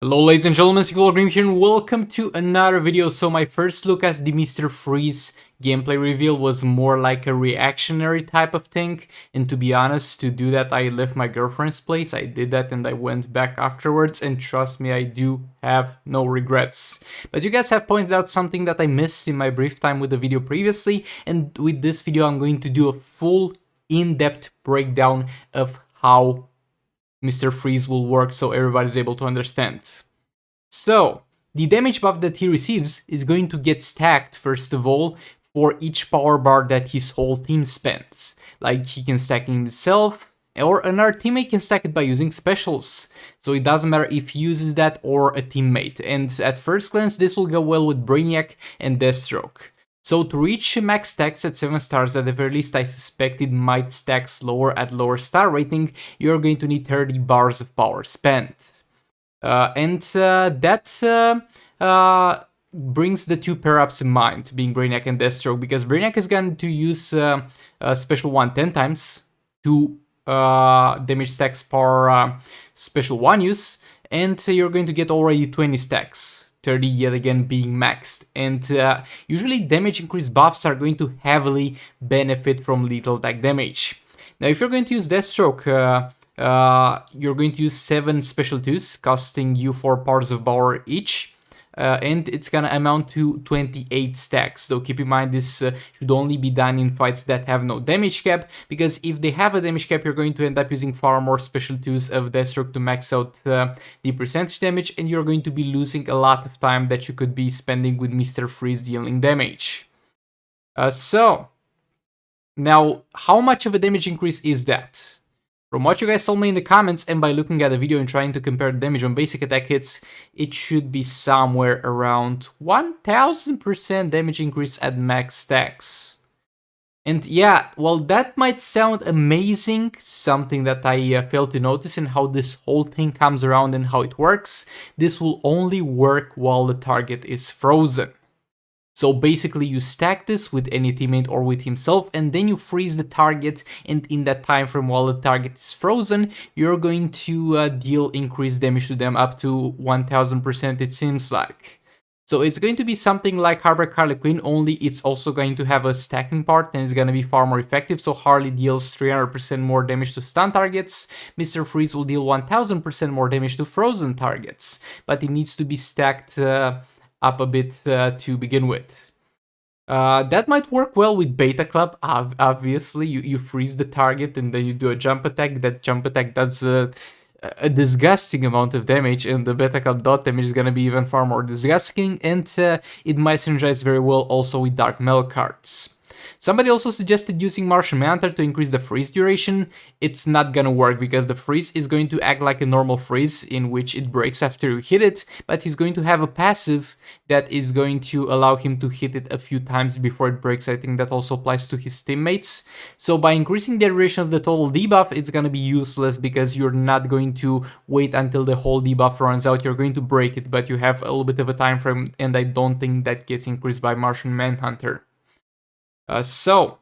Hello ladies and gentlemen, Grim here and welcome to another video. So my first look at the Mr. Freeze gameplay reveal was more like a reactionary type of thing, and to be honest, to do that I left my girlfriend's place. I did that and I went back afterwards, and trust me, I do have no regrets. But you guys have pointed out something that I missed in my brief time with the video previously, and with this video I'm going to do a full in-depth breakdown of how Mr. Freeze will work so everybody's able to understand. So, the damage buff that he receives is going to get stacked, first of all, for each power bar that his whole team spends. Like, he can stack it himself, or another teammate can stack it by using specials. So it doesn't matter if he uses that or a teammate. And at first glance, this will go well with Brainiac and Deathstroke. So to reach max stacks at 7 stars, at the very least I suspect it might stack slower at lower star rating, you're going to need 30 bars of power spent. That brings the two pair-ups in mind, being Brainiac and Deathstroke, because Brainiac is going to use Special 1 10 times, 2 damage stacks per Special 1 use, and you're going to get already 20 stacks. 30 yet again being maxed, and usually damage increase buffs are going to heavily benefit from lethal attack damage. Now if you're going to use Deathstroke, you're going to use 7 special 2s, costing you 4 powers of power each, and it's gonna amount to 28 stacks. So keep in mind this should only be done in fights that have no damage cap, because if they have a damage cap, you're going to end up using far more special 2s of Deathstroke to max out the percentage damage, and you're going to be losing a lot of time that you could be spending with Mr. Freeze dealing damage. So, now how much of a damage increase is that? From what you guys told me in the comments, and by looking at the video and trying to compare the damage on basic attack hits, it should be somewhere around 1000% damage increase at max stacks. And yeah, well, that might sound amazing, something that I failed to notice in how this whole thing comes around and how it works. This will only work while the target is frozen. So basically you stack this with any teammate or with himself, and then you freeze the target, and in that time frame while the target is frozen, you're going to deal increased damage to them up to 1000%, it seems like. So it's going to be something like Harper Harley Quinn, only it's also going to have a stacking part and it's going to be far more effective. So Harley deals 300% more damage to stun targets, Mr. Freeze will deal 1000% more damage to frozen targets, but it needs to be stacked up a bit to begin with. That might work well with Beta Club, obviously. You freeze the target and then you do a jump attack. That jump attack does a disgusting amount of damage, and the Beta Club dot damage is gonna be even far more disgusting, and it might synergize very well also with Dark Metal cards. Somebody also suggested using Martian Manhunter to increase the freeze duration. It's not gonna work because the freeze is going to act like a normal freeze in which it breaks after you hit it, but he's going to have a passive that is going to allow him to hit it a few times before it breaks. I think that also applies to his teammates. So by increasing the duration of the total debuff, it's gonna be useless because you're not going to wait until the whole debuff runs out. You're going to break it, but you have a little bit of a time frame, and I don't think that gets increased by Martian Manhunter. So,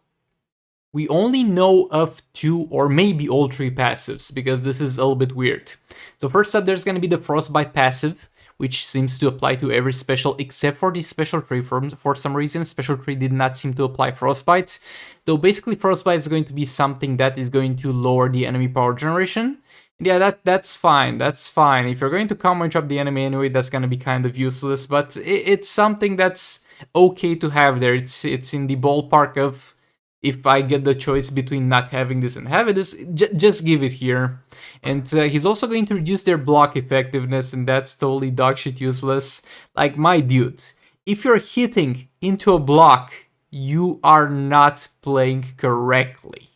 we only know of 2 or maybe all 3 passives, because this is a little bit weird. So first up, there's going to be the Frostbite passive, which seems to apply to every special except for the Special 3. For some reason, Special 3 did not seem to apply Frostbite. Though basically Frostbite is going to be something that is going to lower the enemy power generation. Yeah, that's fine, that's fine. If you're going to combo drop the enemy anyway, that's going to be kind of useless, but it's something that's okay to have there. It's in the ballpark of, if I get the choice between not having this and having this, just give it here. And he's also going to reduce their block effectiveness, and that's totally dogshit useless. Like, my dude, if you're hitting into a block, you are not playing correctly.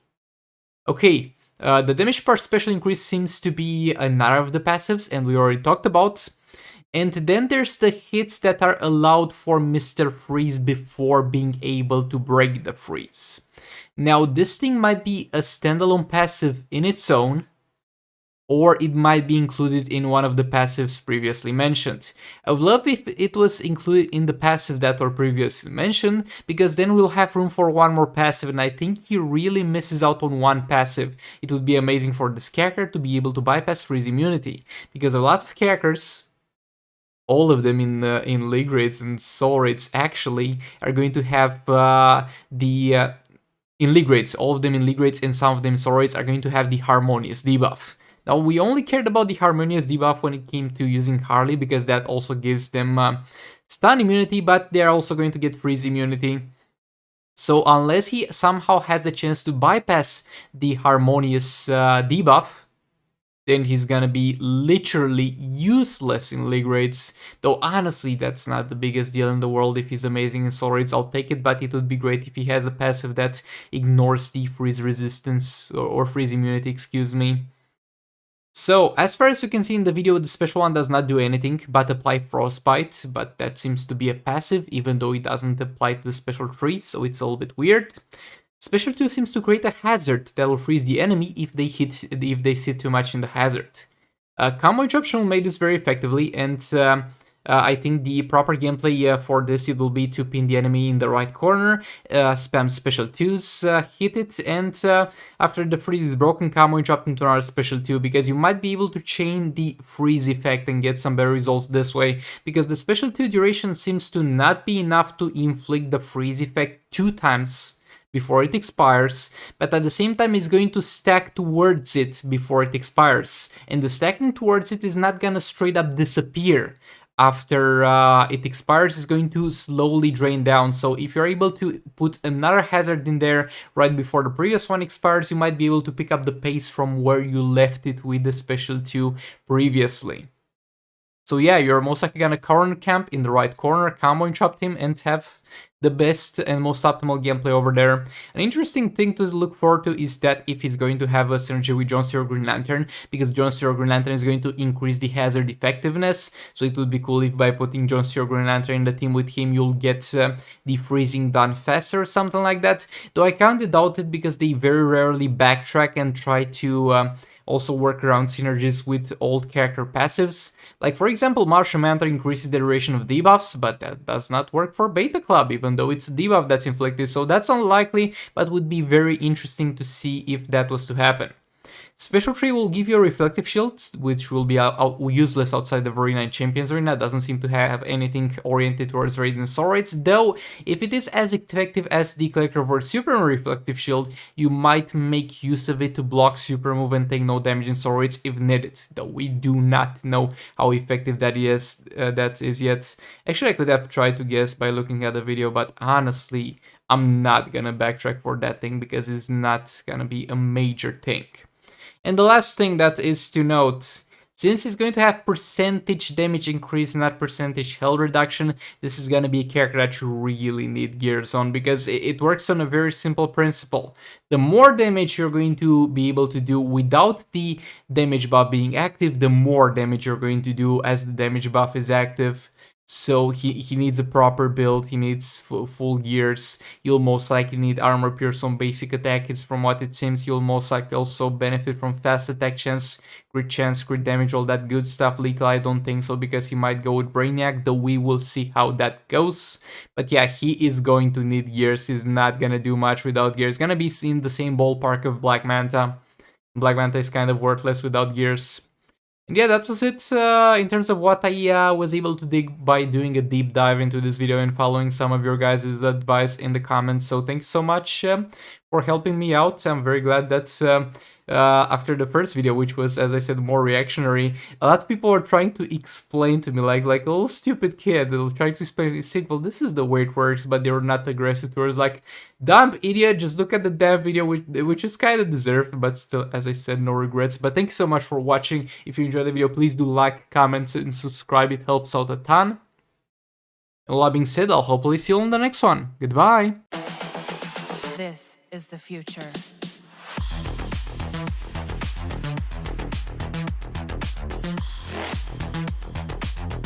Okay, the damage per special increase seems to be another of the passives, and we already talked about. And then there's the hits that are allowed for Mr. Freeze before being able to break the freeze. Now, this thing might be a standalone passive in its own, or it might be included in one of the passives previously mentioned. I would love if it was included in the passives that were previously mentioned, because then we'll have room for one more passive, and I think he really misses out on one passive. It would be amazing for this character to be able to bypass freeze immunity, because a lot of characters all of them in league rates and soul rates actually are going to have in league rates, all of them in league rates and some of them in soul rates are going to have the Harmonious debuff. Now, we only cared about the Harmonious debuff when it came to using Harley, because that also gives them stun immunity, but they're also going to get freeze immunity. So unless he somehow has a chance to bypass the Harmonious debuff, then he's gonna be literally useless in league rates. Though honestly, that's not the biggest deal in the world. If he's amazing in soul rates, I'll take it, but it would be great if he has a passive that ignores the freeze resistance, or freeze immunity, excuse me. So, as far as you can see in the video, the special one does not do anything but apply Frostbite, but that seems to be a passive, even though it doesn't apply to the special 3, so it's a little bit weird. Special 2 seems to create a hazard that will freeze the enemy if they sit too much in the hazard. Combo Interruption will make this very effectively, and I think the proper gameplay for this, it will be to pin the enemy in the right corner, spam special 2s, hit it, and after the freeze is broken, combo interrupt into another special 2, because you might be able to chain the freeze effect and get some better results this way, because the special 2 duration seems to not be enough to inflict the freeze effect 2 times before it expires, but at the same time is going to stack towards it before it expires, and the stacking towards it is not gonna straight up disappear. After it expires, is going to slowly drain down. So if you're able to put another hazard in there right before the previous one expires, you might be able to pick up the pace from where you left it with the special 2 previously. So yeah, you're most likely gonna corner camp in the right corner, combo interrupt him, and have the best and most optimal gameplay over there. An interesting thing to look forward to is that if he's going to have a synergy with John Stewart Green Lantern, because John Stewart Green Lantern is going to increase the hazard effectiveness, so it would be cool if by putting John Stewart Green Lantern in the team with him, you'll get the freezing done faster or something like that. Though I kinda doubt it, because they very rarely backtrack and try to also work around synergies with old character passives. Like for example, Martial Mantra increases the duration of debuffs, but that does not work for Beta Club, even though it's a debuff that's inflicted, so that's unlikely, but would be very interesting to see if that was to happen. Special 3 will give you a Reflective Shield, which will be useless outside the Arena and Champions Arena. It doesn't seem to have anything oriented towards Radiant Soul Rates, though if it is as effective as the Collector Word Super Reflective Shield, you might make use of it to block Super Move and take no damage in Soul Rates if needed, though we do not know how effective that is yet. Actually, I could have tried to guess by looking at the video, but honestly, I'm not gonna backtrack for that thing, because it's not gonna be a major thing. And the last thing that is to note, since it's going to have percentage damage increase, not percentage health reduction, this is going to be a character that you really need gears on, because it works on a very simple principle. The more damage you're going to be able to do without the damage buff being active, the more damage you're going to do as the damage buff is active. So he needs a proper build, he needs full gears. You'll most likely need armor pierce on basic attack. It's from what it seems, you'll most likely also benefit from fast attack chance, crit damage, all that good stuff. Lethal, I don't think so, because he might go with Brainiac, though we will see how that goes. But yeah, he is going to need gears. He's not gonna do much without gears. Gonna be in the same ballpark of Black Manta. Black Manta is kind of worthless without gears. And yeah, that was it in terms of what I was able to dig by doing a deep dive into this video and following some of your guys' advice in the comments. So thank you so much for helping me out. I'm very glad that after the first video, which was, as I said, more reactionary, a lot of people were trying to explain to me, like a little stupid kid, they'll try to explain, say, well, this is the way it works, but they were not aggressive towards, like, dumb idiot, just look at the damn video, which is kind of deserved, but still, as I said, no regrets. But thank you so much for watching. If you enjoyed the video, please do like, comment, and subscribe. It helps out a ton. And all that being said, I'll hopefully see you on the next one. Goodbye. This is the future.